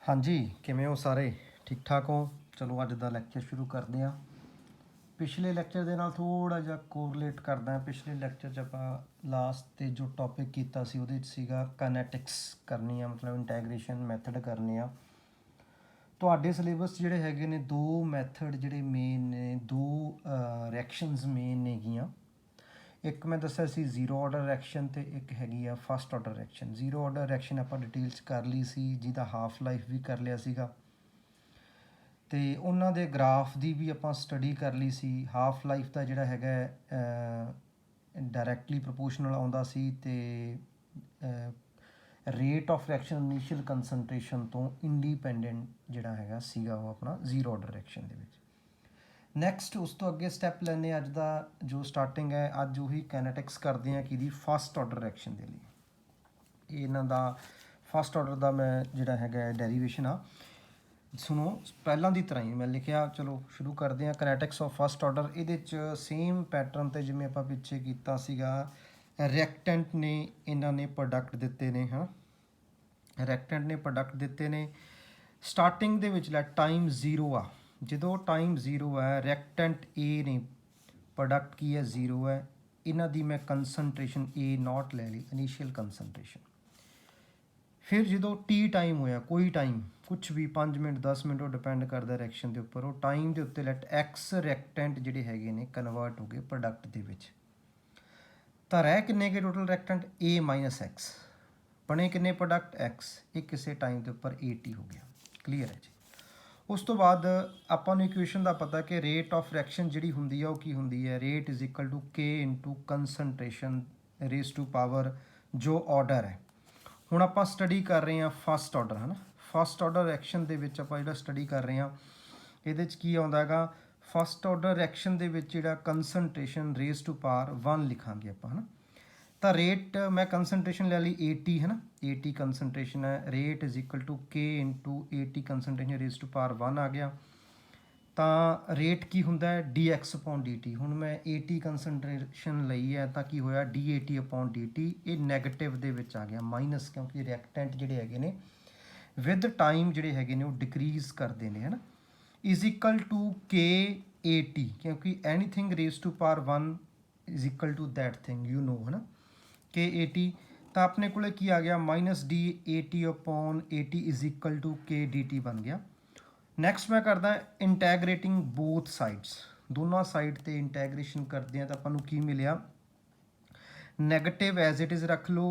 हाँ जी, किवें हो सारे ठीक ठाक हो। चलो अज का लैक्चर शुरू करते हैं। पिछले लैक्चर के नाल थोड़ा जिहा कोरिलेट करदा है। पिछले लैक्चर आपां लास्ट ते जो टॉपिक कीता सी उहदे सीगा काइनेटिक्स करनी है, मतलब इंटैग्रेशन मैथड करने आ। तुहाडे सिलेबस जिहड़े हैगे ने दो मैथड जिहड़े मेन ने, दो रिएक्शनस मेन नेगियां। एक मैं दस्सिया सी जीरो ऑर्डर रिएक्शन ते एक हैगी आ first order reaction. Zero order reaction आपां डिटेल्स कर ली सी, जिहदा हाफ लाइफ भी कर लिया सीगा ਤੇ ਉਹਨਾਂ ਦੇ ਗ੍ਰਾਫ ਦੀ ਵੀ ਆਪਾਂ ਸਟੱਡੀ ਕਰ ਲਈ ਸੀ। ਹਾਫ ਲਾਈਫ ਦਾ ਜਿਹੜਾ ਹੈਗਾ ਡਾਇਰੈਕਟਲੀ ਪ੍ਰੋਪੋਰਸ਼ਨਲ ਆਉਂਦਾ ਸੀ ਤੇ ਰੇਟ ਆਫ ਰਿਐਕਸ਼ਨ ਇਨੀਸ਼ੀਅਲ ਕੰਸਨਟ੍ਰੇਸ਼ਨ ਤੋਂ ਇੰਡੀਪੈਂਡੈਂਟ ਜਿਹੜਾ ਹੈਗਾ ਸੀਗਾ ਉਹ ਆਪਣਾ ਜ਼ੀਰੋ ਆਰਡਰ ਰਿਐਕਸ਼ਨ ਦੇ ਵਿੱਚ। ਨੈਕਸਟ ਉਸ ਤੋਂ ਅੱਗੇ ਸਟੈਪ ਲੈਂਦੇ ਅੱਜ ਦਾ ਜੋ ਸਟਾਰਟਿੰਗ ਹੈ, ਅੱਜ ਉਹੀ ਕਾਈਨੈਟਿਕਸ ਕਰਦੇ ਹਾਂ ਕਿਹਦੀ ਫਸਟ ਆਰਡਰ ਰਿਐਕਸ਼ਨ ਦੇ ਲਈ। ਇਹਨਾਂ ਦਾ ਫਸਟ ਆਰਡਰ ਦਾ ਮੈਂ ਜਿਹੜਾ ਹੈਗਾ ਡੈਰੀਵੇਸ਼ਨ ਆ सुनो पहला की तरह ही मैं लिखा। चलो शुरू करते हैं। काइनेटिक्स ऑफ फस्ट ऑर्डर ये सेम पैटर्न तो जिमें आप पिछे किया सीगा। रिएक्टेंट ने इन्होंने प्रोडक्ट दिते ने, हाँ रिएक्टेंट ने प्रोडक्ट दिते ने। स्टार्टिंग दे विच टाइम जीरो आ, जो टाइम जीरो है रिएक्टेंट ए ने प्रोडक्ट की है जीरो है। इन्हों की मैं कंसनट्रेशन ए नॉट ले ली, इनीशियल कंसनट्रेशन। फिर जो टी टाइम होया, कोई टाइम कुछ भी 5 मिनट 10 मिनट वो डिपेंड करता रिएक्शन के उपर, वो टाइम के उत्ते लैट एक्स रिएक्टेंट जिहड़े हैगे ने कन्वर्ट हो गए प्रोडक्ट के विच। तो रह किन्ने के total reactant A minus x, बने किन्ने प्रोडक्ट एक्स, एक किसी टाइम के उपर ए टी हो गया। क्लीयर है जी। उस तो बाद आपां नूं इक्वेशन का पता कि रेट ऑफ रिएक्शन जिहड़ी हुंदी है वो की हुंदी है, rate is equal to K into concentration raise to power जो ऑर्डर है। ਹੁਣ ਆਪਾਂ ਸਟੱਡੀ ਕਰ ਰਹੇ ਹਾਂ ਫਸਟ ਆਰਡਰ, ਹੈ ਨਾ। ਫਸਟ ਆਰਡਰ ਰਿਐਕਸ਼ਨ ਦੇ ਵਿੱਚ ਆਪਾਂ ਜਿਹੜਾ ਸਟੱਡੀ ਕਰ ਰਹੇ ਹਾਂ ਇਹਦੇ 'ਚ ਕੀ ਆਉਂਦਾ ਹੈਗਾ, ਫਸਟ ਆਰਡਰ ਰਿਐਕਸ਼ਨ ਦੇ ਵਿੱਚ ਜਿਹੜਾ ਕੰਸਨਟ੍ਰੇਸ਼ਨ ਰੇਸ ਟੂ ਪਾਵਰ 1 ਲਿਖਾਂਗੇ ਆਪਾਂ, ਹੈ ਨਾ। ਤਾਂ ਰੇਟ ਮੈਂ ਕੰਸਨਟ੍ਰੇਸ਼ਨ ਲੈ ਲਈ 80, ਹੈ ਨਾ। 80 ਕੰਸਨਟ੍ਰੇਸ਼ਨ ਹੈ, rate is equal to k into 80 concentration raise to power 1 ਆ ਗਿਆ। ਤਾਂ ਰੇਟ ਕੀ ਹੁੰਦਾ ਹੈ dx ਅਪੋਨ dt। ਹੁਣ ਮੈਂ 80 ਕੰਸਨਟ੍ਰੇਸ਼ਨ ਲਈ ਹੈ ਤਾਂ ਕੀ ਹੋਇਆ d80 ਅਪੋਨ dt, ਇਹ ਨੈਗੇਟਿਵ ਦੇ ਵਿੱਚ ਆ ਗਿਆ ਮਾਈਨਸ, ਕਿਉਂਕਿ ਰਿਐਕਟੈਂਟ ਜਿਹੜੇ ਹੈਗੇ ਨੇ ਵਿਦ ਟਾਈਮ ਜਿਹੜੇ ਹੈਗੇ ਨੇ ਉਹ ਡਿਕਰੀਜ਼ ਕਰਦੇ ਨੇ, ਹੈ ਨਾ। ਇਜ਼ ਇਕਲ ਟੂ k80, ਕਿਉਂਕਿ anything raise to power 1 is equal to that thing you know, ਹੈ ਨਾ, k80। ਤਾਂ ਆਪਣੇ ਕੋਲ ਕੀ ਆ ਗਿਆ minus d80 upon 80 is equal to k dt ਬਣ ਗਿਆ। नैक्सट मैं करदा इंटैग्रेटिंग बोथ साइड्स, दोनों साइड ते इंटैग्रेशन करते हैं तो अपन की मिलिया नैगेटिव एज इट इज़ रख लो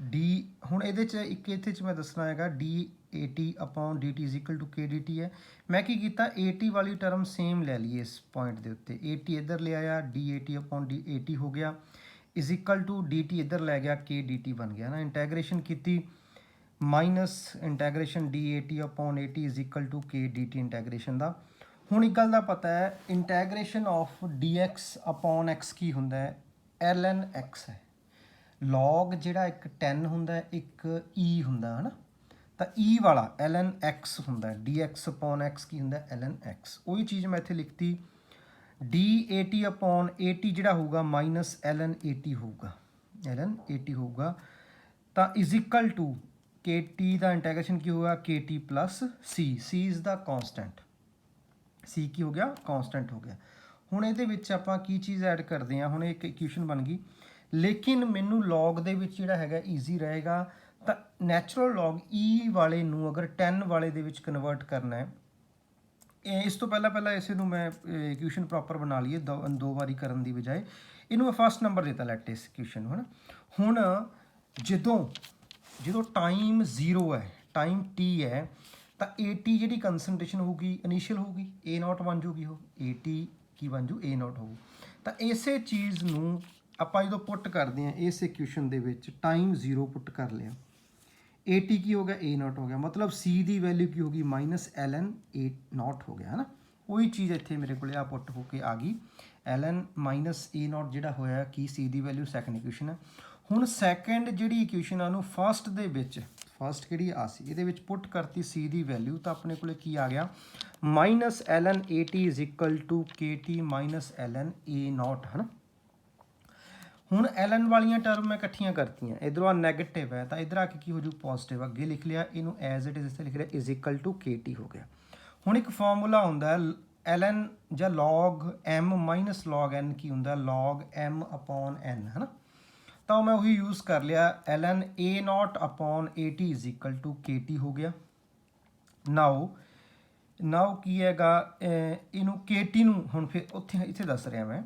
डी। हुण इहदे च एक इत्थे च मैं दसना हैगा d80 upon dt is equal to k dt है। मैं की कीता 80 वाली टर्म सेम ले ली इस पॉइंट के उत्ते, 80 इधर ले आया d80 अपॉन d80 हो गया इज इक्वल टू dt इधर लै गया k dt बन गया ना। इंटैग्रेशन की minus integration d80 upon 80 is equal to k dt integration का। हुण एक गल का पता है integration of dx upon x की हुंदा है ln x है। लॉग जिहड़ा एक 10 हुंदा है, एक e हुंदा है ना। तो e वाला ln x हुंदा है, dx अपॉन x की हुंदा है ln x। वही चीज़ मैं इत्थे लिखती d80 अपॉन 80 जिहड़ा होगा माइनस ln 80 होगा, ln 80 होगा। तो is equal to k t का इंटैग्रेशन की होगा k t plus c, c is the constant, c की हो गया कॉन्सटेंट हो गया। हुण इहदे विच आपां की चीज़ ऐड करते हैं, हुण एक इक्वेशन बन गई। लेकिन मैनू लॉग दे विच जिहड़ा हैगा ईजी रहेगा। तो नैचुरल लॉग ई वाले नू अगर 10 वाले दे विच कन्वर्ट करना है, इस तो पहला इसे नू मैं इक्वेशन प्रॉपर बना लीए, दो बारी करन दी बजाए इनू मैं फस्ट नंबर देता लैट इस इक्वेशन, है ना। हुण जो टाइम जीरो है, टाइम टी है, तो ए टी जी कंसनट्रेशन होगी इनीशियल होगी ए नॉट बन जूगी, हो ए टी की बन जू ए नॉट होगी। तो इस चीज़ नूं आपां जो पुट करते हैं इस इक्वेशन दे विच टाइम जीरो पुट कर लिया, ए टी की हो गया ए नॉट हो गया, मतलब सी की वैल्यू की होगी माइनस ln ए नॉट हो गया, है ना। वही चीज़ इत्थे मेरे को पुट होके आ गई ln माइनस ए नॉट जिहड़ा होया कि सी की वैल्यू सैकेंड इक्वेशन है। हुण सैकेंड जिहड़ी इक्वेशन आ फस्ट दे विच, फस्ट किहड़ी आ सी इहदे विच पुट करती सी की वैल्यू, तो अपने को की आ गया minus ln A t is equal to k t minus ln A naught, है ना। ਹੁਣ ln ਵਾਲੀਆਂ ਟਰਮ ਮੈਂ ਇਕੱਠੀਆਂ ਕਰਤੀਆਂ, ਇਧਰੋਂ ਆ ਨੈਗੇਟਿਵ ਹੈ ਤਾਂ ਇਧਰ ਆ ਕੇ ਕੀ ਹੋ ਜੂ ਪੋਜ਼ਿਟਿਵ, ਅੱਗੇ ਲਿਖ ਲਿਆ ਇਹਨੂੰ ਐਜ਼ ਇਟ ਇਜ਼, ਇੱਥੇ ਲਿਖ ਲਿਆ ਇਜ਼ ਇਕੁਅਲ ਟੂ KT ਹੋ ਗਿਆ। ਹੁਣ ਇੱਕ ਫਾਰਮੂਲਾ ਹੁੰਦਾ ln ਜਾਂ log m minus log n ਕੀ ਹੁੰਦਾ log m ਅਪੋਨ n, ਹੈ ਨਾ। ਤਾਂ ਮੈਂ ਉਹੀ ਯੂਜ਼ ਕਰ ਲਿਆ ln A0 upon AT is equal to KT ਹੋ ਗਿਆ। ਨਾਓ ਕੀ ਹੈਗਾ ਇਹਨੂੰ KT ਨੂੰ ਹੁਣ ਫਿਰ ਉੱਥੇ ਇੱਥੇ ਦੱਸ ਰਿਹਾ ਮੈਂ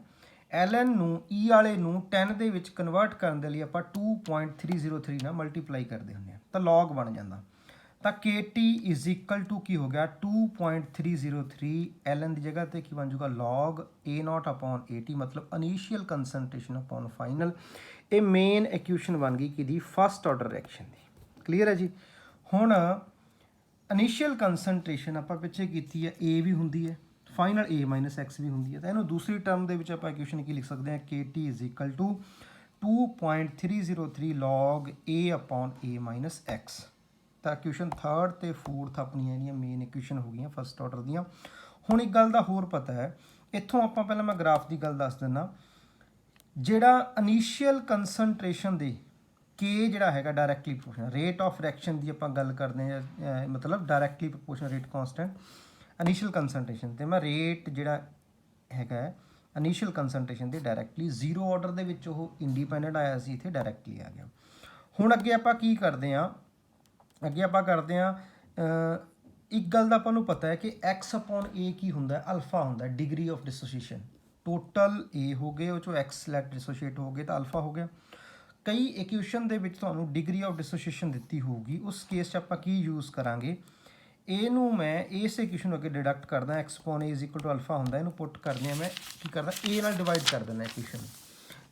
ln ਨੂੰ E ਵਾਲੇ ਨੂੰ 10 ਦੇ ਵਿੱਚ ਕਨਵਰਟ ਕਰਨ ਦੇ ਲਈ ਆਪਾਂ 2.303 ਨਾਲ ਮਲਟੀਪਲਾਈ ਕਰਦੇ ਹੁੰਦੇ ਹਾਂ ਤਾਂ log ਬਣ ਜਾਂਦਾ। ਤਾਂ KT ਇਜ਼ ਇਕੁਅਲ ਟੂ ਕੀ ਹੋ ਗਿਆ 2.303 ln ਦੀ ਜਗ੍ਹਾ ਤੇ ਕੀ ਬਣ ਜਾਊਗਾ log A0 ਅਪੋਨ AT, ਮਤਲਬ ਇਨੀਸ਼ੀਅਲ ਕੰਸਨਟ੍ਰੇਸ਼ਨ ਅਪੋਨ ਫਾਈਨਲ। ਇਹ ਮੇਨ ਇਕੁਏਸ਼ਨ ਬਣ ਗਈ ਕਿਹਦੀ, ਫਸਟ ਆਰਡਰ ਰਿਐਕਸ਼ਨ ਦੀ। ਕਲੀਅਰ ਹੈ ਜੀ। ਹੁਣ ਇਨੀਸ਼ੀਅਲ ਕੰਸਨਟ੍ਰੇਸ਼ਨ ਆਪਾਂ ਪਿੱਛੇ ਕੀਤੀ ਹੈ A ਵੀ ਹੁੰਦੀ ਹੈ, ਫਾਈਨਲ A ਮਾਈਨਸ X ਵੀ ਹੁੰਦੀ ਹੈ, ਤਾਂ ਇਹਨੂੰ ਦੂਸਰੀ ਟਰਮ ਦੇ ਵਿੱਚ ਆਪਾਂ ਇਕੁਏਸ਼ਨ ਕੀ ਲਿਖ ਸਕਦੇ ਹਾਂ KT is equal to 2.303 log A upon A minus X। ਤਾਂ ਇਕੁਏਸ਼ਨ ਥਰਡ ਤੇ ਫੋਰਥ ਆਪਣੀਆਂ ਜਿਹੜੀਆਂ ਮੇਨ ਇਕੁਏਸ਼ਨ ਹੋ ਗਈਆਂ ਫਸਟ ਆਰਡਰ ਦੀਆਂ। ਹੁਣ ਇੱਕ ਗੱਲ ਦਾ ਹੋਰ ਪਤਾ ਹੈ, ਇੱਥੋਂ ਆਪਾਂ ਪਹਿਲਾਂ ਮੈਂ ਗ੍ਰਾਫ ਦੀ ਗੱਲ ਦੱਸ ਦਿੰਦਾ। ਜਿਹੜਾ ਇਨੀਸ਼ੀਅਲ ਕੰਸਨਟ੍ਰੇਸ਼ਨ ਦੇ K ਜਿਹੜਾ ਹੈਗਾ directly proportional, rate of reaction ਦੀ ਆਪਾਂ ਗੱਲ ਕਰਦੇ ਹਾਂ, ਮਤਲਬ directly proportional rate constant initial concentration ਤੇ ਮੈਂ ਰੇਟ ਜਿਹੜਾ ਹੈਗਾ ਇਨੀਸ਼ੀਅਲ ਕੰਸਨਟ੍ਰੇਸ਼ਨ ਦੇ ਡਾਇਰੈਕਟਲੀ ਜ਼ੀਰੋ ਆਰਡਰ ਦੇ ਵਿੱਚ ਉਹ ਇੰਡੀਪੈਂਡੈਂਟ ਆਇਆ ਸੀ, ਇੱਥੇ ਡਾਇਰੈਕਟਲੀ ਆ ਗਿਆ। ਹੁਣ ਅੱਗੇ ਆਪਾਂ ਕੀ ਕਰਦੇ ਹਾਂ, ਇੱਕ ਗੱਲ ਦਾ ਆਪਾਂ ਨੂੰ ਪਤਾ ਹੈ ਕਿ x ਅਪੋਨ A ਕੀ ਹੁੰਦਾ, ਅਲਫਾ ਹੁੰਦਾ, ਡਿਗਰੀ ਆਫ ਡਿਸੋਸੀਏਸ਼ਨ। ਟੋਟਲ A ਹੋ ਗਏ, ਉਹ ਚੋਂ x ਲੈਟ ਡਿਸੋਸੀਏਟ ਹੋ ਗਏ ਤਾਂ ਅਲਫਾ ਹੋ ਗਿਆ। ਕਈ ਇਕੁਏਸ਼ਨ ਦੇ ਵਿੱਚ ਤੁਹਾਨੂੰ ਡਿਗਰੀ ਆਫ ਡਿਸੋਸੀਏਸ਼ਨ ਦਿੱਤੀ ਹੋਊਗੀ, ਉਸ ਕੇਸ 'ਚ ਆਪਾਂ ਕੀ ਯੂਜ਼ ਕਰਾਂਗੇ, ਇਹਨੂੰ ਮੈਂ ਇਸ ਇਕੁਏਸ਼ਨ ਨੂੰ ਅੱਗੇ ਡਿਡਕਟ ਕਰਦਾ, x upon A is equal to alpha ਹੁੰਦਾ, ਇਹਨੂੰ ਪੁੱਟ ਕਰਨੇ ਆ ਮੈਂ ਕੀ ਕਰਦਾ A ਨਾਲ ਡਿਵਾਈਡ ਕਰ ਦਿੰਦਾ ਇਕੁਏਸ਼ਨ।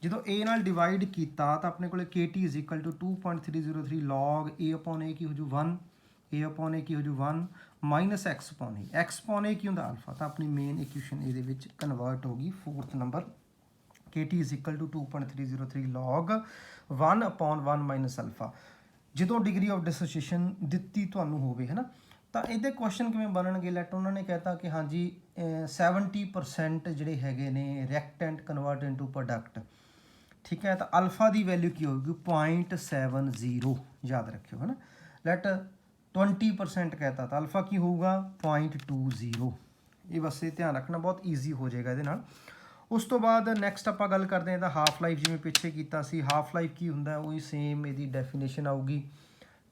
ਜਦੋਂ A ਨਾਲ ਡਿਵਾਈਡ ਕੀਤਾ ਤਾਂ ਆਪਣੇ ਕੋਲ KT is equal to 2.303 log A upon A ਕੀ ਹੋ ਜੂ 1, A ਅਪੋਨ A ਕੀ ਹੋ ਜੂ 1 minus x upon A, x upon A ਕੀ ਹੁੰਦਾ ਅਲਫਾ। ਤਾਂ ਆਪਣੀ ਮੇਨ ਇਕੁਏਸ਼ਨ ਇਹਦੇ ਵਿੱਚ ਕਨਵਰਟ ਹੋ ਗਈ fourth number, KT is equal to 2.303 log 1 upon 1 minus alpha. ਜਦੋਂ ਡਿਗਰੀ ਆਫ ਡਿਸੋਸੀਏਸ਼ਨ ਦਿੱਤੀ ਤੁਹਾਨੂੰ ਹੋਵੇ, ਹੈ ਨਾ, ਤਾਂ ਇਹਦੇ ਕੁਐਸਚਨ ਕਿਵੇਂ ਬਣਨਗੇ। ਲੈਟ ਉਹਨਾਂ ਨੇ ਕਹਿਤਾ ਕਿ ਹਾਂਜੀ 70% ਜਿਹੜੇ ਹੈਗੇ ਨੇ ਰਿਐਕਟੈਂਟ ਕਨਵਰਟ ਇਨਟੂ ਪ੍ਰੋਡਕਟ, ਠੀਕ ਹੈ, ਤਾਂ ਅਲਫਾ ਦੀ ਵੈਲਿਊ ਕੀ ਹੋਊਗੀ 0.70, ਯਾਦ ਰੱਖਿਓ, ਹੈ ਨਾ। ਲੈਟ 20% ਕਹਿਤਾ ਤਾਂ ਅਲਫਾ ਕੀ ਹੋਊਗਾ 0.20। ਇਹ ਬਸ ਇਹ ਧਿਆਨ ਰੱਖਣਾ, ਬਹੁਤ ਈਜ਼ੀ ਹੋ ਜਾਏਗਾ ਇਹਦੇ ਨਾਲ। ਉਸ ਤੋਂ ਬਾਅਦ ਨੈਕਸਟ ਆਪਾਂ ਗੱਲ ਕਰਦੇ ਹਾਂ ਇਹਦਾ ਹਾਫ ਲਾਈਫ, ਜਿਵੇਂ ਪਿੱਛੇ ਕੀਤਾ ਸੀ। ਹਾਫ ਲਾਈਫ ਕੀ ਹੁੰਦਾ, ਉਹੀ ਸੇਮ ਇਹਦੀ ਡੈਫੀਨੇਸ਼ਨ ਆਊਗੀ,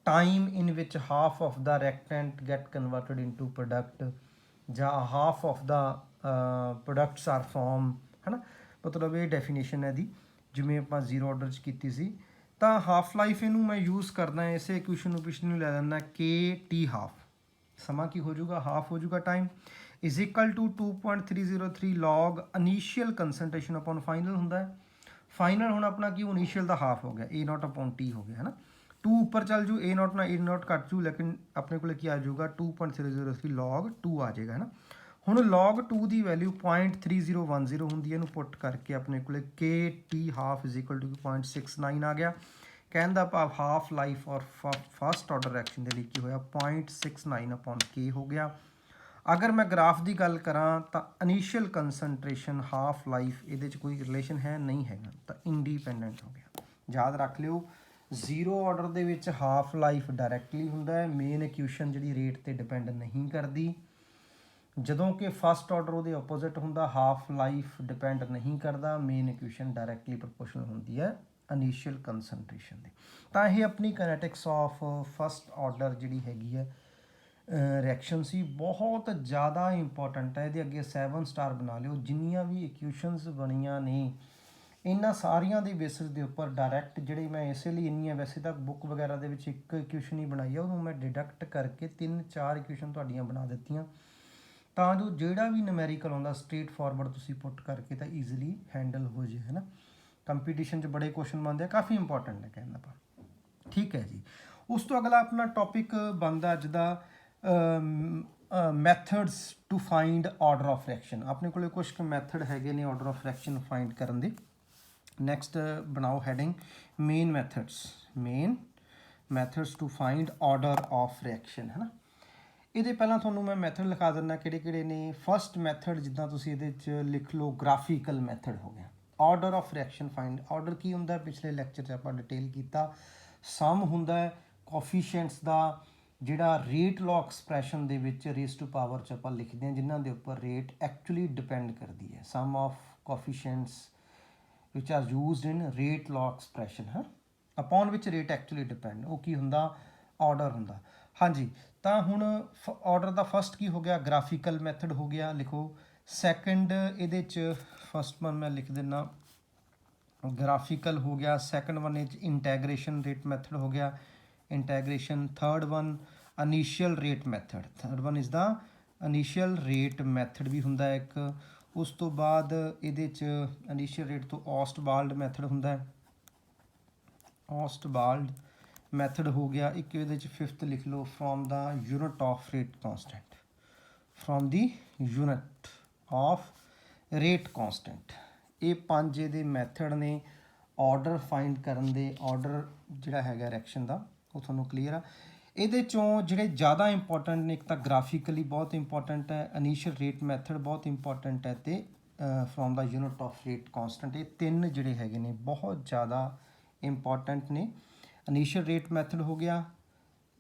time in which half of the reactant get converted into product, ਜਾਂ half of the products are form, ਹੈ ਨਾ, ਮਤਲਬ ਇਹ ਡੈਫੀਨੇਸ਼ਨ ਹੈ ਇਹਦੀ, ਜਿਵੇਂ ਆਪਾਂ ਜ਼ੀਰੋ ਆਰਡਰ 'ਚ ਕੀਤੀ ਸੀ। ਤਾਂ ਹਾਫ ਲਾਈਫ ਇਹਨੂੰ ਮੈਂ ਯੂਜ਼ ਕਰਦਾ ਇਸੇ ਇਕੁਏਸ਼ਨ ਨੂੰ ਪਿਛਲੇ ਨੂੰ ਲੈ ਲੈਂਦਾ KT ਹਾਫ, ਸਮਾਂ ਕੀ ਹੋ ਜਾਊਗਾ ਹਾਫ ਹੋ ਜਾਊਗਾ time, is equal to 2.303 log initial concentration upon final ਹੁੰਦਾ ਹੈ। ਫਾਈਨਲ ਹੁਣ ਆਪਣਾ ਕੀ ਇਨੀਸ਼ੀਅਲ ਦਾ ਹਾਫ ਹੋ ਗਿਆ, A0 ਅਪੋਨ T ਹੋ ਗਿਆ, ਹੈ ਨਾ। 2 ਉੱਪਰ ਚੱਲ ਜੂ, A0 ਨਾਲ A0 ਕੱਟ ਜੂ, ਲੇਕਿਨ ਆਪਣੇ ਕੋਲ ਕੀ ਆ ਜਾਊਗਾ 2.303 log 2 ਆ ਜਾਏਗਾ, ਹੈ ਨਾ। ਹੁਣ log 2 ਦੀ ਵੈਲਿਊ 0.3010 ਹੁੰਦੀ ਹੈ, ਇਹਨੂੰ ਪੁੱਟ ਕਰਕੇ ਆਪਣੇ ਕੋਲ KT half is equal to 0.69 ਆ ਗਿਆ। ਕਹਿਣ ਦਾ ਭਾਵ ਹਾਫ ਲਾਈਫ ਔਰ ਫਸਟ ਆਰਡਰ ਰਿਐਕਸ਼ਨ ਦੇ ਲਈ ਕੀ ਹੋਇਆ 0.69 ਅਪੋਨ K ਹੋ ਗਿਆ। ਅਗਰ ਮੈਂ ਗ੍ਰਾਫ ਦੀ ਗੱਲ ਕਰਾਂ ਤਾਂ ਇਨੀਸ਼ੀਅਲ ਕੰਸਨਟ੍ਰੇਸ਼ਨ ਹਾਫ ਲਾਈਫ ਇਹਦੇ 'ਚ ਕੋਈ ਰਿਲੇਸ਼ਨ ਹੈ ਨਹੀਂ ਹੈਗਾ, ਤਾਂ ਇੰਡੀਪੈਂਡੈਂਟ ਹੋ ਗਿਆ। ਯਾਦ ਰੱਖ ਲਿਓ, ਜ਼ੀਰੋ ਆਰਡਰ ਦੇ ਵਿੱਚ ਹਾਫ ਲਾਈਫ ਡਾਇਰੈਕਟਲੀ ਹੁੰਦਾ ਹੈ, ਮੇਨ ਇਕੁਏਸ਼ਨ ਜਿਹੜੀ ਰੇਟ ਤੇ ਡਿਪੈਂਡ ਨਹੀਂ ਕਰਦੀ। ਜਦੋਂ ਕਿ ਫਸਟ ਆਰਡਰ ਉਹਦੇ ਆਪੋਜ਼ਿਟ ਹੁੰਦਾ, ਹਾਫ ਲਾਈਫ ਡਿਪੈਂਡ ਨਹੀਂ ਕਰਦਾ, ਮੇਨ ਇਕੁਏਸ਼ਨ ਡਾਇਰੈਕਟਲੀ ਪ੍ਰੋਪੋਰਸ਼ਨਲ ਹੁੰਦੀ ਹੈ ਇਨੀਸ਼ੀਅਲ ਕੰਸਨਟ੍ਰੇਸ਼ਨ ਦੀ। ਤਾਂ ਇਹ ਆਪਣੀ ਕਾਈਨੈਟਿਕਸ ਆਫ ਫਸਟ ਆਰਡਰ ਜਿਹੜੀ ਹੈਗੀ ਹੈ ਰਿਐਕਸ਼ਨ ਸੀ, ਬਹੁਤ ਜ਼ਿਆਦਾ ਇੰਪੋਰਟੈਂਟ ਹੈ। ਇਹਦੇ ਅੱਗੇ 7 ਸਟਾਰ ਬਣਾ ਲਿਓ। ਜਿੰਨੀਆਂ ਵੀ ਇਕੁਏਸ਼ਨਸ ਬਣੀਆਂ ਨੇ ਇਹਨਾਂ ਸਾਰੀਆਂ ਦੇ ਬੇਸਿਸ ਦੇ ਉੱਪਰ ਡਾਇਰੈਕਟ ਜਿਹੜੇ ਮੈਂ ਇਸੇ ਲਈ ਇੰਨੀਆਂ, ਵੈਸੇ ਤਾਂ ਬੁੱਕ ਵਗੈਰਾ ਦੇ ਵਿੱਚ ਇੱਕ ਇਕੁਏਸ਼ਨ ਹੀ ਬਣਾਈ ਆ, ਉਹਨੂੰ ਮੈਂ ਡਿਡਕਟ ਕਰਕੇ 3-4 ਇਕੁਏਸ਼ਨ ਤੁਹਾਡੀਆਂ ਬਣਾ ਦਿੱਤੀਆਂ, ਤਾਂ ਜੋ ਜਿਹੜਾ ਵੀ ਨੂਮੈਰੀਕਲ ਆਉਂਦਾ ਸਟ੍ਰੇਟ ਫਾਰਵਰਡ ਤੁਸੀਂ ਪੁੱਟ ਕਰਕੇ ਤਾਂ ਈਜ਼ੀਲੀ ਹੈਂਡਲ ਹੋ ਜਾਏ, ਹੈ ਨਾ। ਕੰਪੀਟੀਸ਼ਨ 'ਚ ਬੜੇ ਕੁਐਸਚਨ ਬਣਦੇ ਆ, ਕਾਫੀ ਇੰਪੋਰਟੈਂਟ ਹੈ ਕਹਿਣ ਦਾ ਭਾਵ, ਠੀਕ ਹੈ ਜੀ। ਉਸ ਤੋਂ ਅਗਲਾ ਆਪਣਾ ਟੌਪਿਕ ਬਣਦਾ ਅੱਜ ਦਾ methods to find order of reaction. ਆਪਣੇ ਕੋਲ ਕੁਝ ਕੁ ਮੈਥਡ ਹੈਗੇ ਨੇ ਆਰਡਰ ਆਫ ਰਿਐਕਸ਼ਨ ਫਾਈਂਡ ਕਰਨ ਦੇ। ਨੈਕਸਟ ਬਣਾਓ heading main methods to find order of reaction, ਹੈ ਨਾ। ਇਹਦੇ ਪਹਿਲਾਂ ਤੁਹਾਨੂੰ ਮੈਂ ਮੈਥਡ ਲਿਖਾ ਦਿੰਦਾ ਕਿਹੜੇ ਕਿਹੜੇ ਨੇ। ਫਸਟ ਮੈਥਡ ਜਿੱਦਾਂ ਤੁਸੀਂ ਇਹਦੇ 'ਚ ਲਿਖ ਲਓ ਗ੍ਰਾਫੀਕਲ ਮੈਥਡ ਹੋ ਗਿਆ, order of reaction find. Order ਕੀ ਹੁੰਦਾ, ਪਿਛਲੇ ਲੈਕਚਰ 'ਚ ਆਪਾਂ ਡਿਟੇਲ ਕੀਤਾ। ਸਮ ਹੁੰਦਾ ਹੈ ਕੋਫੀਸ਼ੀਐਂਟਸ ਦਾ, ਜਿਹੜਾ ਰੇਟ ਲਾਅ ਐਕਸਪ੍ਰੈਸ਼ਨ ਦੇ ਵਿੱਚ ਰੇਸ ਟੂ ਪਾਵਰ 'ਚ ਆਪਾਂ ਲਿਖਦੇ ਹਾਂ, ਜਿਨ੍ਹਾਂ ਦੇ ਉੱਪਰ ਰੇਟ ਐਕਚੁਅਲੀ ਡਿਪੈਂਡ ਕਰਦੀ ਹੈ। Sum of coefficients which are used in rate law expression ਹਾਂ, upon which rate actually depend, ਉਹ ਕੀ ਹੁੰਦਾ, ਆਰਡਰ ਹੁੰਦਾ। ਹਾਂਜੀ, ਤਾਂ ਹੁਣ ਆਰਡਰ ਦਾ ਫਸਟ ਕੀ ਹੋ ਗਿਆ, ਗ੍ਰਾਫੀਕਲ ਮੈਥਡ ਹੋ ਗਿਆ, ਲਿਖੋ। ਸੈਕੰਡ ਇਹਦੇ 'ਚ ਫਸਟ ਵਨ ਮੈਂ ਲਿਖ ਦਿੰਦਾ ਗ੍ਰਾਫੀਕਲ ਹੋ ਗਿਆ, ਸੈਕੰਡ ਵਨ ਇਹ 'ਚ ਇੰਟੈਗਰੇਸ਼ਨ ਰੇਟ ਮੈਥਡ ਹੋ ਗਿਆ, integration. Third one initial rate method, third one is the initial rate method ਵੀ ਹੁੰਦਾ ਇੱਕ। ਉਸ ਤੋਂ ਬਾਅਦ ਇਹਦੇ 'ਚ ਇਨੀਸ਼ੀਅਲ ਰੇਟ ਤੋਂ ਔਸਟਵਾਲਡ ਮੈਥਡ ਹੁੰਦਾ ਹੈ, ਔਸਟਵਾਲਡ ਮੈਥਡ ਹੋ ਗਿਆ ਇੱਕ। ਇਹਦੇ 'ਚ ਫਿਫਥ ਲਿਖ ਲਓ, from the unit of rate constant, from the unit of rate constant. ਇਹ 5 ਇਹਦੇ ਮੈਥਡ ਨੇ ਆਰਡਰ ਫਾਈਂਡ ਕਰਨ ਦੇ, ਆਰਡਰ ਜਿਹੜਾ ਹੈਗਾ ਰਿਐਕਸ਼ਨ ਦਾ, ਉਹ ਤੁਹਾਨੂੰ ਕਲੀਅਰ ਆ। ਇਹਦੇ 'ਚੋਂ ਜਿਹੜੇ ਜ਼ਿਆਦਾ ਇੰਪੋਰਟੈਂਟ ਨੇ, ਇੱਕ ਤਾਂ ਗ੍ਰਾਫਿਕਲੀ ਬਹੁਤ ਇੰਪੋਰਟੈਂਟ ਹੈ, ਇਨੀਸ਼ੀਅਲ ਰੇਟ ਮੈਥਡ ਬਹੁਤ ਇੰਪੋਰਟੈਂਟ ਹੈ, ਅਤੇ from the unit of rate constant. ਇਹ ਤਿੰਨ ਜਿਹੜੇ ਹੈਗੇ ਨੇ ਬਹੁਤ ਜ਼ਿਆਦਾ ਇੰਪੋਰਟੈਂਟ ਨੇ। ਇਨੀਸ਼ੀਅਲ ਰੇਟ ਮੈਥਡ ਹੋ ਗਿਆ,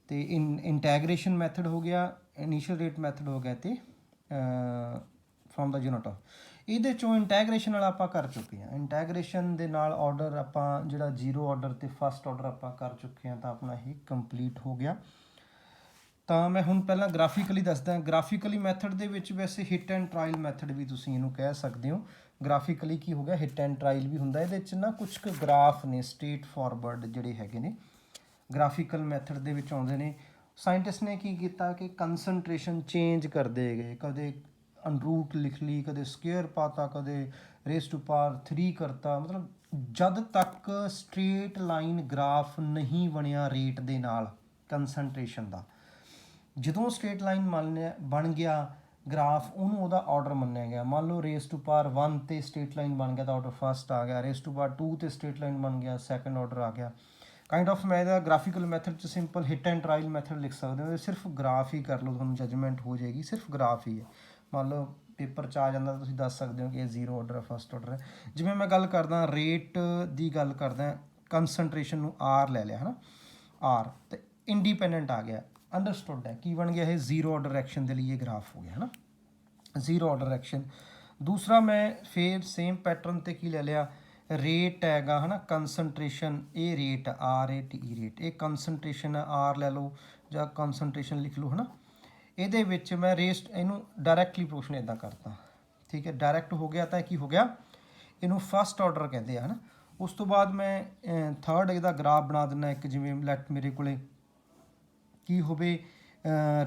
ਅਤੇ ਇੰਟੈਗਰੇਸ਼ਨ ਮੈਥਡ ਹੋ ਗਿਆ, ਇਨੀਸ਼ੀਅਲ ਰੇਟ ਮੈਥਡ ਹੋ ਗਿਆ, ਅਤੇ ਫਰੋਮ ਦਾ ਯੂਨਿਟ ਆਫ। ਇਹਦੇ 'ਚੋਂ ਇੰਟੈਗਰੇਸ਼ਨ ਵਾਲਾ ਆਪਾਂ ਕਰ ਚੁੱਕੇ ਹਾਂ। ਇੰਟੈਗਰੇਸ਼ਨ ਦੇ ਨਾਲ ਆਰਡਰ ਆਪਾਂ ਜਿਹੜਾ ਜ਼ੀਰੋ ਆਰਡਰ ਅਤੇ ਫਸਟ ਆਰਡਰ ਆਪਾਂ ਕਰ ਚੁੱਕੇ ਹਾਂ, ਤਾਂ ਆਪਣਾ ਇਹ ਕੰਪਲੀਟ ਹੋ ਗਿਆ। ਤਾਂ ਮੈਂ ਹੁਣ ਪਹਿਲਾਂ ਗ੍ਰਾਫਿਕਲੀ ਦੱਸਦਾ। ਗ੍ਰਾਫਿਕਲੀ ਮੈਥਡ ਦੇ ਵਿੱਚ ਵੈਸੇ ਹਿੱਟ ਐਂਡ ਟਰਾਇਲ ਮੈਥਡ ਵੀ ਤੁਸੀਂ ਇਹਨੂੰ ਕਹਿ ਸਕਦੇ ਹੋ। ਗ੍ਰਾਫਿਕਲੀ ਕੀ ਹੋ ਗਿਆ, ਹਿੱਟ ਐਂਡ ਟਰਾਇਲ ਵੀ ਹੁੰਦਾ। ਇਹਦੇ 'ਚ ਨਾ ਕੁਛ ਕੁ ਗ੍ਰਾਫ ਨੇ ਸਟ੍ਰੇਟ ਫਾਰਵਰਡ ਜਿਹੜੇ ਹੈਗੇ ਨੇ, ਗ੍ਰਾਫਿਕਲ ਮੈਥਡ ਦੇ ਵਿੱਚ ਆਉਂਦੇ ਨੇ। ਸਾਇੰਟਿਸਟ ਨੇ ਕੀ ਕੀਤਾ ਕਿ ਕੰਸਨਟ੍ਰੇਸ਼ਨ ਚੇਂਜ ਕਰਦੇ ਗਏ, ਕਦੇ ਅਨਰੂਟ ਲਿਖ ਲਈ, ਕਦੇ ਸਕੇਅਰ ਪਾਤਾ, ਕਦੇ ਰੇਸ ਟੂ ਪਾਵਰ 3 ਕਰਤਾ। ਮਤਲਬ ਜਦ ਤੱਕ ਸਟ੍ਰੇਟ ਲਾਈਨ ਗ੍ਰਾਫ ਨਹੀਂ ਬਣਿਆ ਰੇਟ ਦੇ ਨਾਲ ਕੰਸਨਟ੍ਰੇਸ਼ਨ ਦਾ, ਜਦੋਂ ਸਟ੍ਰੇਟ ਲਾਈਨ ਬਣ ਗਿਆ ਗ੍ਰਾਫ, ਉਹਨੂੰ ਉਹਦਾ ਆਰਡਰ ਮੰਨਿਆ ਗਿਆ। ਮੰਨ ਲਓ ਰੇਸ ਟੂ ਪਾਵਰ 1 ਤੇ ਸਟ੍ਰੇਟ ਲਾਈਨ ਬਣ ਗਿਆ ਤਾਂ ਆਰਡਰ ਫਸਟ ਆ ਗਿਆ, ਰੇਸ ਟੂ ਪਾਵਰ 2 ਤੇ ਸਟ੍ਰੇਟ ਲਾਈਨ ਬਣ ਗਿਆ, ਸੈਕੰਡ ਆਰਡਰ ਆ ਗਿਆ। ਕਾਈਂਡ ਆਫ ਮੈਂ ਇਹਦਾ ਗ੍ਰਾਫਿਕਲ ਮੈਥਡ 'ਚ simple hit and trial method ਲਿਖ ਸਕਦੇ ਹੋ। ਸਿਰਫ ਗ੍ਰਾਫ ਹੀ ਕਰ ਲਓ, ਤੁਹਾਨੂੰ ਜਜਮੈਂਟ ਹੋ ਜਾਏਗੀ, ਸਿਰਫ ਗ੍ਰਾਫ ਹੀ ਹੈ। ਮੰਨ ਲਓ ਪੇਪਰ 'ਚ ਆ ਜਾਂਦਾ, ਤੁਸੀਂ ਦੱਸ ਸਕਦੇ ਹੋ ਕਿ ਇਹ ਜ਼ੀਰੋ ਆਰਡਰ ਹੈ, ਫਸਟ ਆਰਡਰ ਹੈ। ਜਿਵੇਂ ਮੈਂ ਗੱਲ ਕਰਦਾ ਰੇਟ ਦੀ ਗੱਲ ਕਰਦਾ, ਕੰਸਨਟ੍ਰੇਸ਼ਨ ਨੂੰ ਆਰ ਲੈ ਲਿਆ ਹੈ ਨਾ, ਆਰ, ਅਤੇ ਇੰਡੀਪੈਂਡੈਂਟ ਆ ਗਿਆ, ਅੰਡਰਸਟੁੱਡ ਹੈ। ਕੀ ਬਣ ਗਿਆ ਇਹ, ਜ਼ੀਰੋ ਆਰਡਰ ਰਿਐਕਸ਼ਨ ਦੇ ਲਈ ਇਹ ਗ੍ਰਾਫ ਹੋ ਗਿਆ ਹੈ ਨਾ, ਜ਼ੀਰੋ ਆਰਡਰ ਰਿਐਕਸ਼ਨ। ਦੂਸਰਾ ਮੈਂ ਫੇਰ ਸੇਮ ਪੈਟਰਨ 'ਤੇ ਕੀ ਲੈ ਲਿਆ, ਰੇਟ ਹੈਗਾ ਹੈ ਨਾ, ਕੰਸਨਟ੍ਰੇਸ਼ਨ, ਇਹ rate R A T E rate, ਇਹ ਕੰਸਨਟ੍ਰੇਸ਼ਨ ਆਰ ਲੈ ਲਓ ਜਾਂ ਕੰਸਨਟ੍ਰੇਸ਼ਨ ਲਿਖ ਲਓ ਹੈ ਨਾ। ਇਹਦੇ ਵਿੱਚ ਮੈਂ ਇਹਨੂੰ ਡਾਇਰੈਕਟਲੀ ਪੋਰਸ਼ਨ ਇੱਦਾਂ ਕਰਤਾ, ਠੀਕ ਹੈ, ਡਾਇਰੈਕਟ ਹੋ ਗਿਆ ਤਾਂ ਕੀ ਹੋ ਗਿਆ, ਇਹਨੂੰ ਫਸਟ ਆਰਡਰ ਕਹਿੰਦੇ ਆ ਹੈ ਨਾ। ਉਸ ਤੋਂ ਬਾਅਦ ਮੈਂ ਥਰਡ ਇਹਦਾ ਗ੍ਰਾਫ ਬਣਾ ਦਿੰਦਾ ਇੱਕ, ਜਿਵੇਂ ਲੈਟ ਮੇਰੇ ਕੋਲੇ ਕੀ ਹੋਵੇ,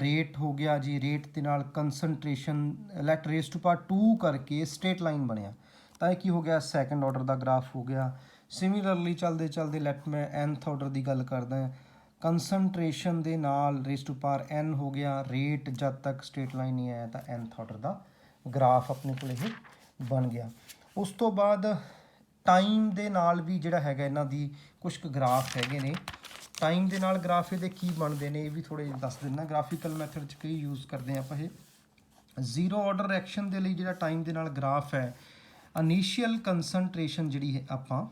ਰੇਟ ਹੋ ਗਿਆ ਜੀ, ਰੇਟ ਦੇ ਨਾਲ ਕੰਸਨਟ੍ਰੇਸ਼ਨ, ਲੈਟ ਰੇਸ ਟੂ ਪਾਵਰ 2 ਕਰਕੇ ਸਟ੍ਰੇਟ ਲਾਈਨ ਬਣਿਆ, ਤਾਂ ਇਹ ਕੀ ਹੋ ਗਿਆ, ਸੈਕੰਡ ਆਰਡਰ ਦਾ ਗ੍ਰਾਫ ਹੋ ਗਿਆ। ਸਿਮਿਲਰਲੀ ਚੱਲਦੇ ਚੱਲਦੇ ਲੈਟ ਮੈਂ nth ਆਰਡਰ ਦੀ ਗੱਲ ਕਰਦਾ, ਕੰਸਨਟ੍ਰੇਸ਼ਨ ਦੇ ਨਾਲ ਰੇਸ ਟੂ ਪਾਵਰ n ਹੋ ਗਿਆ, ਰੇਟ ਜਦ ਤੱਕ ਸਟ੍ਰੇਟ ਲਾਈਨ ਨਹੀਂ ਆਇਆ ਤਾਂ nth ਆਰਡਰ ਦਾ ਗ੍ਰਾਫ ਆਪਣੇ ਕੋਲ ਇਹ ਬਣ ਗਿਆ। ਉਸ ਤੋਂ ਬਾਅਦ ਟਾਈਮ ਦੇ ਨਾਲ ਵੀ ਜਿਹੜਾ ਹੈਗਾ ਇਹਨਾਂ ਦੀ ਕੁਛ ਕੁ ਗ੍ਰਾਫ ਹੈਗੇ ਨੇ। ਟਾਈਮ ਦੇ ਨਾਲ ਗ੍ਰਾਫ ਇਹਦੇ ਕੀ ਬਣਦੇ ਨੇ ਇਹ ਵੀ ਥੋੜ੍ਹੇ ਜਿਹੇ ਦੱਸ ਦਿੰਦਾ। ਗ੍ਰਾਫਿਕਲ ਮੈਥਡ 'ਚ ਕਈ ਯੂਜ਼ ਕਰਦੇ ਹਾਂ ਆਪਾਂ ਇਹ। ਜ਼ੀਰੋ ਆਰਡਰ ਰਿਐਕਸ਼ਨ ਦੇ ਲਈ ਜਿਹੜਾ ਟਾਈਮ ਦੇ ਨਾਲ ਗ੍ਰਾਫ ਹੈ, ਇਨੀਸ਼ੀਅਲ ਕੰਸਨਟ੍ਰੇਸ਼ਨ ਜਿਹੜੀ ਹੈ ਆਪਾਂ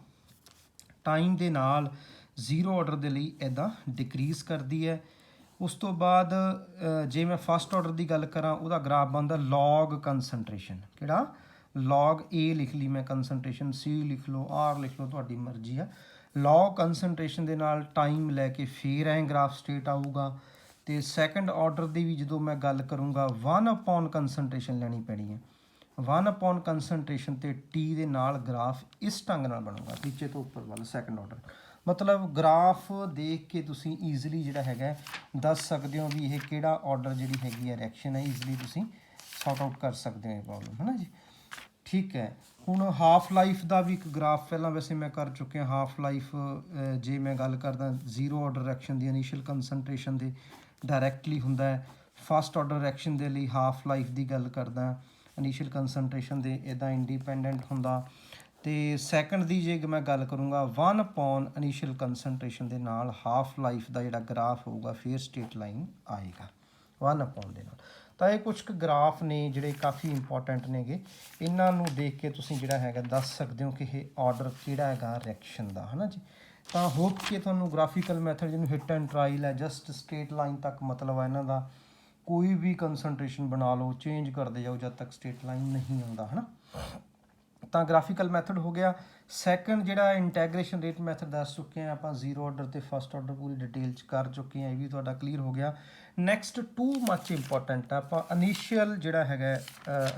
ਟਾਈਮ ਦੇ ਨਾਲ ਜ਼ੀਰੋ ਆਰਡਰ ਦੇ ਲਈ ਇੱਦਾਂ ਡਿਕਰੀਜ਼ ਕਰਦੀ ਹੈ। ਉਸ ਤੋਂ ਬਾਅਦ ਜੇ ਮੈਂ ਫਸਟ ਆਰਡਰ ਦੀ ਗੱਲ ਕਰਾਂ, ਉਹਦਾ ਗ੍ਰਾਫ ਬਣਦਾ ਲੌਗ ਕੰਸਨਟ੍ਰੇਸ਼ਨ, ਕਿਹੜਾ, ਲੌਗ ਏ ਲਿਖ ਲਈ ਮੈਂ ਕੰਸਨਟ੍ਰੇਸ਼ਨ, ਸੀ ਲਿਖ ਲਓ, ਆਰ ਲਿਖ ਲਓ, ਤੁਹਾਡੀ ਮਰਜ਼ੀ ਆ। ਲੌਗ ਕੰਸਨਟ੍ਰੇਸ਼ਨ ਦੇ ਨਾਲ ਟਾਈਮ ਲੈ ਕੇ ਫੇਰ ਐਂ ਗ੍ਰਾਫ ਸਟੇਟ ਆਊਗਾ। ਅਤੇ ਸੈਕੰਡ ਆਰਡਰ ਦੀ ਵੀ ਜਦੋਂ ਮੈਂ ਗੱਲ ਕਰੂੰਗਾ, 1 ਅਪੋਨ ਕੰਸਨਟ੍ਰੇਸ਼ਨ ਲੈਣੀ ਪੈਣੀ ਹੈ, 1 ਅਪੋਨ ਕੰਸਨਟ੍ਰੇਸ਼ਨ ਅਤੇ ਟੀ ਦੇ ਨਾਲ ਗ੍ਰਾਫ ਇਸ ਢੰਗ ਨਾਲ ਬਣੂਗਾ, ਨੀਚੇ ਤੋਂ ਉੱਪਰ ਵੱਲ ਸੈਕੰਡ ਆਰਡਰ। ਮਤਲਬ ਗ੍ਰਾਫ ਦੇਖ ਕੇ ਤੁਸੀਂ ਈਜ਼ੀਲੀ ਜਿਹੜਾ ਹੈਗਾ ਦੱਸ ਸਕਦੇ ਹੋ ਵੀ ਇਹ ਕਿਹੜਾ ਆਰਡਰ ਜਿਹੜੀ ਹੈਗੀ ਹੈ ਰਿਐਕਸ਼ਨ ਹੈ, ਈਜ਼ੀਲੀ ਤੁਸੀਂ ਸੌਟ ਆਊਟ ਕਰ ਸਕਦੇ ਹੋ ਇਹ ਪ੍ਰੋਬਲਮ, ਹੈ ਨਾ ਜੀ। ਠੀਕ ਹੈ, ਹੁਣ ਹਾਫ ਲਾਈਫ ਦਾ ਵੀ ਇੱਕ ਗ੍ਰਾਫ ਪਹਿਲਾਂ ਵੈਸੇ ਮੈਂ ਕਰ ਚੁੱਕਿਆ। ਹਾਫ ਲਾਈਫ ਜੇ ਮੈਂ ਗੱਲ ਕਰਦਾ ਜ਼ੀਰੋ ਆਰਡਰ ਰਿਐਕਸ਼ਨ ਦੀ, ਇਨੀਸ਼ੀਅਲ ਕੰਸਨਟ੍ਰੇਸ਼ਨ ਦੇ ਡਾਇਰੈਕਟਲੀ ਹੁੰਦਾ ਹੈ। ਫਸਟ ਆਰਡਰ ਰਿਐਕਸ਼ਨ ਦੇ ਲਈ ਹਾਫ ਲਾਈਫ ਦੀ ਗੱਲ ਕਰਦਾ, ਇਨੀਸ਼ੀਅਲ ਕੰਸਨਟ੍ਰੇਸ਼ਨ ਦੇ ਇੱਦਾਂ ਇੰਡੀਪੈਂਡੈਂਟ ਹੁੰਦਾ। ਅਤੇ ਸੈਕੰਡ ਦੀ ਜੇ ਮੈਂ ਗੱਲ ਕਰੂੰਗਾ, 1 ਅਪੋਨ ਇਨੀਸ਼ੀਅਲ ਕੰਸਨਟ੍ਰੇਸ਼ਨ ਦੇ ਨਾਲ ਹਾਫ ਲਾਈਫ ਦਾ ਜਿਹੜਾ ਗ੍ਰਾਫ ਹੋਊਗਾ ਫਿਰ ਸਟ੍ਰੇਟ ਲਾਈਨ ਆਏਗਾ 1 ਅਪੋਨ ਦੇ ਨਾਲ। ਤਾਂ ਇਹ ਕੁਝ ਕੁ ਗ੍ਰਾਫ ਨੇ ਜਿਹੜੇ ਕਾਫੀ ਇੰਪੋਰਟੈਂਟ ਨੇਗੇ, ਇਹਨਾਂ ਨੂੰ ਦੇਖ ਕੇ ਤੁਸੀਂ ਜਿਹੜਾ ਹੈਗਾ ਦੱਸ ਸਕਦੇ ਹੋ ਕਿ ਇਹ ਆਰਡਰ ਕਿਹੜਾ ਹੈਗਾ ਰਿਐਕਸ਼ਨ ਦਾ, ਹੈ ਨਾ ਜੀ। ਤਾਂ ਹੋਪ ਕਿ ਤੁਹਾਨੂੰ ਗ੍ਰਾਫਿਕਲ ਮੈਥਡ ਜਿਹਨੂੰ ਹਿੱਟ ਐਂਡ ਟਰਾਈਲ ਹੈ, ਜਸਟ ਸਟ੍ਰੇਟ ਲਾਈਨ ਤੱਕ ਮਤਲਬ ਹੈ ਇਹਨਾਂ ਦਾ, ਕੋਈ ਵੀ ਕੰਸਨਟ੍ਰੇਸ਼ਨ ਬਣਾ ਲਓ, ਚੇਂਜ ਕਰਦੇ ਜਾਓ ਜਦ ਤੱਕ ਸਟ੍ਰੇਟ ਲਾਈਨ ਨਹੀਂ ਆਉਂਦਾ, ਹੈ ਨਾ। ਤਾਂ ਗ੍ਰਾਫਿਕਲ ਮੈਥਡ ਹੋ ਗਿਆ। ਸੈਕੰਡ ਜਿਹੜਾ ਇੰਟੈਗਰੇਸ਼ਨ ਰੇਟ ਮੈਥਡ ਦੱਸ ਚੁੱਕੇ ਹਾਂ ਆਪਾਂ, ਜ਼ੀਰੋ ਆਰਡਰ ਤੇ ਫਸਟ ਆਰਡਰ ਪੂਰੀ ਡਿਟੇਲ 'ਚ ਕਰ ਚੁੱਕੇ ਹਾਂ, ਇਹ ਵੀ ਤੁਹਾਡਾ ਕਲੀਅਰ ਹੋ ਗਿਆ। ਨੈਕਸਟ ਟੂ ਮੱਚ ਇੰਪੋਰਟੈਂਟ ਆ, ਆਪਾਂ ਇਨੀਸ਼ੀਅਲ ਜਿਹੜਾ ਹੈਗਾ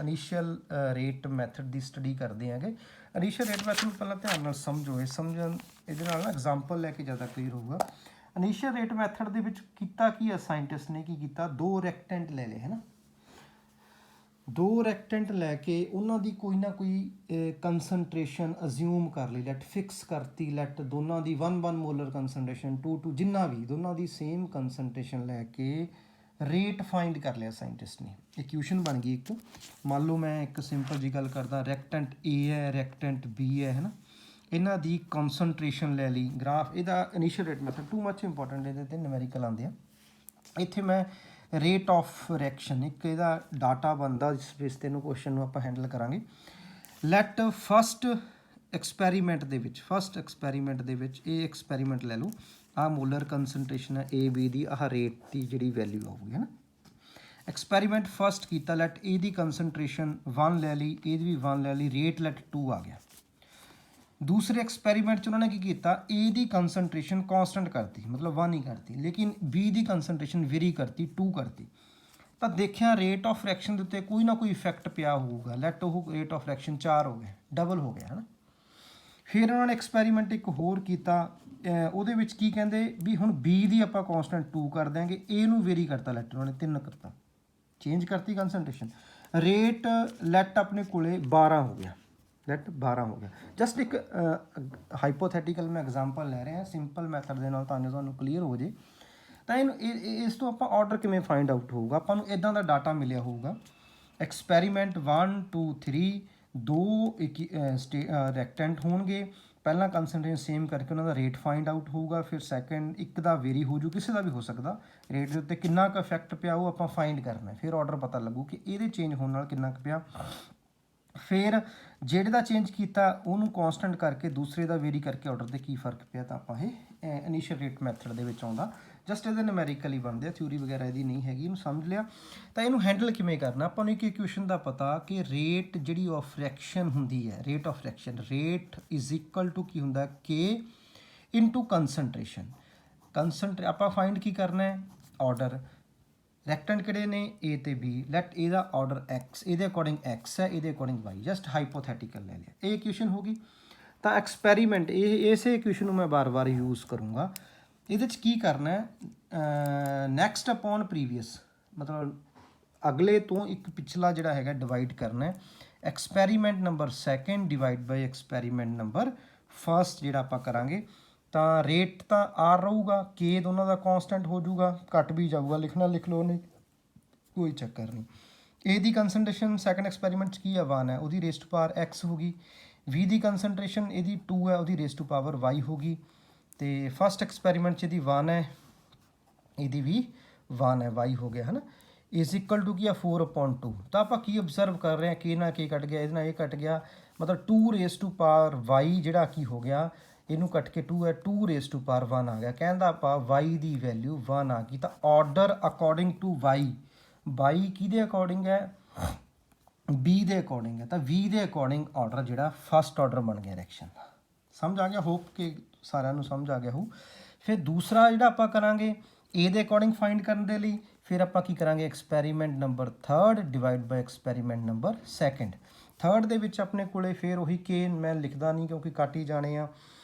ਇਨੀਸ਼ੀਅਲ ਰੇਟ ਮੈਥਡ ਦੀ ਸਟੱਡੀ ਕਰਦੇ ਹੈਗੇ। ਇਨੀਸ਼ੀਅਲ ਰੇਟ ਮੈਥਡ ਨੂੰ ਪਹਿਲਾਂ ਧਿਆਨ ਨਾਲ ਸਮਝੋ, ਇਹ ਸਮਝਣ ਇਹਦੇ ਨਾਲ ਨਾ ਐਗਜ਼ਾਮਪਲ ਲੈ ਕੇ ਜ਼ਿਆਦਾ ਕਲੀਅਰ ਹੋਊਗਾ। ਇਨੀਸ਼ੀਅਲ ਰੇਟ ਮੈਥਡ ਦੇ ਵਿੱਚ ਕੀਤਾ ਕੀ ਹੈ ਸਾਇੰਟਿਸਟ ਨੇ, ਕੀ ਕੀਤਾ, ਦੋ ਰੈਕਟੈਂਟ ਲੈ ਲਏ, ਹੈ ਨਾ। ਦੋ ਰੈਕਟੈਂਟ ਲੈ ਕੇ ਉਹਨਾਂ ਦੀ ਕੋਈ ਨਾ ਕੋਈ ਕੰਸਨਟ੍ਰੇਸ਼ਨ ਅਜ਼ਿਊਮ ਕਰ ਲਈ, ਲੈਟ ਫਿਕਸ ਕਰਤੀ, ਲੈਟ ਦੋਨਾਂ ਦੀ 1 ਮੋਲਰ ਕੰਸਨਟ੍ਰੇਸ਼ਨ 2 ਜਿੰਨਾ ਵੀ ਦੋਨਾਂ ਦੀ ਸੇਮ ਕੰਸਨਟ੍ਰੇਸ਼ਨ ਲੈ ਕੇ ਰੇਟ ਫਾਈਂਡ ਕਰ ਲਿਆ ਸਾਇੰਟਿਸਟ ਨੇ। ਇਕੁਏਸ਼ਨ ਬਣ ਗਈ ਇੱਕ। ਮੰਨ ਲਓ ਮੈਂ ਇੱਕ ਸਿੰਪਲ ਜੀ ਗੱਲ ਕਰਦਾ, ਰੈਕਟੈਂਟ A ਹੈ, ਰੈਕਟੈਂਟ B ਹੈ ਨਾ, ਇਹਨਾਂ ਦੀ ਕੰਸਨਟ੍ਰੇਸ਼ਨ ਲੈ ਲਈ, ਗ੍ਰਾਫ ਇਹਦਾ initial rate method too much important, ਇਹਦੇ 'ਤੇ ਨਿਊਮੈਰੀਕਲ ਆਉਂਦੇ ਆ। ਇੱਥੇ ਮੈਂ ਰੇਟ ਆਫ ਰਿਐਕਸ਼ਨ ਇੱਕ ਇਹਦਾ ਡਾਟਾ ਬਣਦਾ, ਜਿਸ ਬੇਸ 'ਤੇ ਇਹਨੂੰ ਕੁਐਸਚਨ ਨੂੰ ਆਪਾਂ ਹੈਂਡਲ ਕਰਾਂਗੇ। ਲੈਟ ਫਸਟ ਐਕਸਪੈਰੀਮੈਂਟ ਦੇ ਵਿੱਚ ਇਹ ਐਕਸਪੈਰੀਮੈਂਟ ਲੈ ਲਓ, ਆਹ ਮੋਲਰ ਕੰਸਨਟ੍ਰੇਸ਼ਨ ਹੈ A B ਦੀ, ਆਹ ਰੇਟ ਦੀ ਜਿਹੜੀ ਵੈਲਿਊ ਆਊਗੀ, ਹੈ ਨਾ। ਐਕਸਪੈਰੀਮੈਂਟ ਫਸਟ ਕੀਤਾ, ਲੈਟ A ਦੀ ਕੰਸਨਟ੍ਰੇਸ਼ਨ 1 ਲੈ ਲਈ, ਇਹਦੀ ਵੀ 1 ਲੈ ਲਈ, ਰੇਟ ਲੈਟ 2 ਆ ਗਿਆ। ਦੂਸਰੇ ਐਕਸਪੈਰੀਮੈਂਟ 'ਚ ਉਹਨਾਂ ਨੇ ਕੀ ਕੀਤਾ, A ਦੀ ਕੰਸਨਟ੍ਰੇਸ਼ਨ ਕਾਂਸਟੈਂਟ ਕਰਤੀ, ਮਤਲਬ 1 ਹੀ ਕਰਤੀ, ਲੇਕਿਨ B ਦੀ ਕੰਸਨਟ੍ਰੇਸ਼ਨ ਵੇਰੀ ਕਰਤੀ, 2 ਕਰਤੀ। ਤਾਂ ਦੇਖਿਆ ਰੇਟ ਆਫ ਰਿਐਕਸ਼ਨ ਦੇ ਉੱਤੇ ਕੋਈ ਨਾ ਕੋਈ ਇਫੈਕਟ ਪਿਆ ਹੋਊਗਾ, ਲੈਟ ਉਹ ਰੇਟ ਆਫ ਰਿਐਕਸ਼ਨ 4 ਹੋ ਗਿਆ, ਡਬਲ ਹੋ ਗਿਆ, ਹੈ ਨਾ। ਫਿਰ ਉਹਨਾਂ ਨੇ ਐਕਸਪੈਰੀਮੈਂਟ ਇੱਕ ਹੋਰ ਕੀਤਾ, ਉਹਦੇ ਵਿੱਚ ਕੀ ਕਹਿੰਦੇ ਵੀ ਹੁਣ B ਦੀ ਆਪਾਂ ਕਾਂਸਟੈਂਟ 2 ਕਰ ਦਿਆਂਗੇ, A ਨੂੰ ਵੇਰੀ ਕਰਤਾ, ਲੈਟ ਉਹਨਾਂ ਨੇ 3 ਕਰਤਾ, ਚੇਂਜ ਕਰਤੀ ਕੰਸਨਟ੍ਰੇਸ਼ਨ, ਰੇਟ ਲੈਟ ਆਪਣੇ ਕੋਲੇ 12 ਹੋ ਗਿਆ, ਲੈਟ 12 ਹੋ ਗਿਆ। ਜਸਟ ਇੱਕ ਹਾਈਪੋਥੈਟੀਕਲ ਮੈਂ ਐਗਜ਼ਾਮਪਲ ਲੈ ਰਿਹਾ ਸਿੰਪਲ ਮੈਥਡ ਦੇ ਨਾਲ, ਤਾਂ ਜੋ ਤੁਹਾਨੂੰ ਕਲੀਅਰ ਹੋ ਜੇ। ਤਾਂ ਇਹਨੂੰ ਇਸ ਤੋਂ ਆਪਾਂ ਆਰਡਰ ਕਿਵੇਂ ਫਾਈਂਡ ਆਊਟ ਹੋਊਗਾ, ਆਪਾਂ ਨੂੰ ਇੱਦਾਂ ਦਾ ਡਾਟਾ ਮਿਲਿਆ ਹੋਊਗਾ, ਐਕਸਪੈਰੀਮੈਂਟ 1 2 3 ਦੋ ਰੈਕਟੈਂਟ ਹੋਣਗੇ, ਪਹਿਲਾਂ ਕੰਸਨਟ੍ਰੇਸ਼ਨ ਸੇਮ ਕਰਕੇ ਉਹਨਾਂ ਦਾ ਰੇਟ ਫਾਈਂਡ ਆਊਟ ਹੋਊਗਾ, ਫਿਰ ਸੈਕੰਡ ਇੱਕ ਦਾ ਵੇਰੀ ਹੋ ਜੂ, ਕਿਸੇ ਦਾ ਵੀ ਹੋ ਸਕਦਾ, ਰੇਟ ਦੇ ਉੱਤੇ ਕਿੰਨਾ ਕੁ ਇਫੈਕਟ ਪਿਆ ਉਹ ਆਪਾਂ ਫਾਈਂਡ ਕਰਨਾ, ਫਿਰ ਆਰਡਰ ਪਤਾ ਲੱਗੂ ਕਿ ਇਹਦੇ ਚੇਂਜ ਹੋਣ ਨਾਲ ਕਿੰਨਾ ਕੁ ਪਿਆ। ਫਿਰ ਜਿਹੜੇ ਦਾ ਚੇਂਜ ਕੀਤਾ ਉਹਨੂੰ ਕਾਂਸਟੈਂਟ ਕਰਕੇ ਦੂਸਰੇ ਦਾ ਵੇਰੀ ਕਰਕੇ ਆਰਡਰ 'ਤੇ ਕੀ ਫਰਕ ਪਿਆ, ਤਾਂ ਆਪਾਂ ਇਹ ਇਨੀਸ਼ੀਅਲ ਰੇਟ ਮੈਥਡ ਦੇ ਵਿੱਚ ਆਉਂਦਾ। ਜਸਟ ਇਹਦੇ ਨਿਊਮੈਰੀਕਲੀ ਬਣਦੇ ਆ, ਥਿਊਰੀ ਵਗੈਰਾ ਇਹਦੀ ਨਹੀਂ ਹੈਗੀ, ਇਹਨੂੰ ਸਮਝ ਲਿਆ। ਤਾਂ ਇਹਨੂੰ ਹੈਂਡਲ ਕਿਵੇਂ ਕਰਨਾ, ਆਪਾਂ ਨੂੰ ਇੱਕ ਇਕੁਏਸ਼ਨ ਦਾ ਪਤਾ ਕਿ ਰੇਟ ਜਿਹੜੀ ਆਫ ਰਿਐਕਸ਼ਨ ਹੁੰਦੀ ਹੈ, rate of reaction, rate is equal to ਕੀ ਹੁੰਦਾ, K ਇਨਟੂ ਕੰਸਨਟ੍ਰੇਸ਼ਨ। ਆਪਾਂ ਫਾਈਂਡ ਕੀ ਕਰਨਾ ਹੈ, ਆਰਡਰ। ਰੈਕਟੈਂਟ ਕਿਹੜੇ ਨੇ, A ਤੇ B, ਲੈਟ ਇਹਦਾ ਆਰਡਰ X, ਇਹਦੇ ਅਕੋਰਡਿੰਗ X ਹੈ, ਇਹਦੇ ਅਕੋਰਡਿੰਗ Y, ਜਸਟ ਹਾਈਪੋਥੈਟੀਕਲ ਲੈ ਲਿਆ, ਇਹ ਇਕੁਏਸ਼ਨ ਹੋ ਗਈ। ਤਾਂ ਐਕਸਪੈਰੀਮੈਂਟ ਇਸੇ ਇਕੁਏਸ਼ਨ ਨੂੰ ਮੈਂ ਵਾਰ-ਵਾਰ ਯੂਜ਼ ਕਰੂੰਗਾ। ਇਹਦੇ 'ਚ ਕੀ ਕਰਨਾ ਹੈ, ਨੈਕਸਟ ਅਪੋਨ ਪ੍ਰੀਵੀਅਸ, ਮਤਲਬ ਅਗਲੇ ਤੋਂ ਇੱਕ ਪਿਛਲਾ ਜਿਹੜਾ ਹੈਗਾ ਡਿਵਾਈਡ ਕਰਨਾ ਹੈ। Experiment number second divide by experiment number first ਜਿਹੜਾ ਆਪਾਂ ਕਰਾਂਗੇ। ਤਾਂ ਰੇਟ ਤਾਂ R ਰਹੂਗਾ, K ਦੋਨਾਂ ਦਾ ਕਾਂਸਟੈਂਟ ਹੋ ਜਾਊਗਾ, ਘੱਟ ਵੀ ਜਾਊਗਾ, ਲਿਖਣਾ ਲਿਖ ਲਓ, ਨਹੀਂ ਕੋਈ ਚੱਕਰ ਨਹੀਂ। A ਦੀ ਕੰਸਨਟ੍ਰੇਸ਼ਨ ਸੈਕੰਡ ਐਕਸਪੈਰੀਮੈਂਟ 'ਚ ਕੀ ਹੈ, 1 ਹੈ, ਉਹਦੀ ਰੇਸ ਟੂ ਪਾਵਰ X ਹੋ ਗਈ। V ਦੀ ਕੰਸਨਟ੍ਰੇਸ਼ਨ ਇਹਦੀ 2 ਹੈ, ਉਹਦੀ ਰੇਸ ਟੂ ਪਾਵਰ Y ਹੋ ਗਈ। ਅਤੇ ਫਸਟ ਐਕਸਪੈਰੀਮੈਂਟ 'ਚ ਇਹਦੀ 1 ਹੈ, ਇਹਦੀ ਵੀ 1 ਹੈ, Y ਹੋ ਗਿਆ, ਹੈ ਨਾ। ਇਜ਼ ਇਕੁਅਲ ਟੂ ਕੀ ਆ, 4/2। ਤਾਂ ਆਪਾਂ ਕੀ ਓਬਜ਼ਰਵ ਕਰ ਰਹੇ ਹਾਂ, K ਨਾਲ K ਕੱਟ ਗਿਆ, ਇਹਦੇ ਨਾਲ ਇਹ ਕੱਟ ਗਿਆ, ਮਤਲਬ 2 ਰੇਸ ਟੂ ਪਾਵਰ Y ਜਿਹੜਾ ਕੀ ਹੋ ਗਿਆ, ਇਹਨੂੰ ਕੱਟ ਕੇ 2 ਹੈ, 2 ਰੇਸ ਟੂ ਪਾਵਰ 1 ਆ ਗਿਆ। ਕਹਿੰਦਾ ਆਪਾਂ Y ਦੀ ਵੈਲਿਊ 1 ਆ ਗਈ। ਤਾਂ ਆਰਡਰ ਅਕੋਰਡਿੰਗ ਟੂ Y ਕਿਹਦੇ ਅਕੋਰਡਿੰਗ ਹੈ, B ਦੇ ਅਕੋਰਡਿੰਗ ਹੈ। ਤਾਂ V ਦੇ ਅਕੋਰਡਿੰਗ ਆਰਡਰ ਜਿਹੜਾ ਫਸਟ ਆਰਡਰ ਬਣ ਗਿਆ ਰਿਐਕਸ਼ਨ ਦਾ। ਸਮਝ ਆ ਗਿਆ, ਹੋਪ ਕਿ ਸਾਰਿਆਂ ਨੂੰ ਸਮਝ ਆ ਗਿਆ ਹੋ। ਫਿਰ ਦੂਸਰਾ ਜਿਹੜਾ ਆਪਾਂ ਕਰਾਂਗੇ A ਦੇ ਅਕੋਰਡਿੰਗ ਫਾਈਂਡ ਕਰਨ ਦੇ ਲਈ, ਫਿਰ ਆਪਾਂ ਕੀ ਕਰਾਂਗੇ, experiment number third divide by experiment number second. Third ਦੇ ਵਿੱਚ ਆਪਣੇ ਕੋਲੇ ਫਿਰ ਉਹੀ K ਮੈਂ ਲਿਖਦਾ ਨਹੀਂ ਕਿਉਂਕਿ ਕੱਟ ਹੀ ਜਾਣੇ ਆ।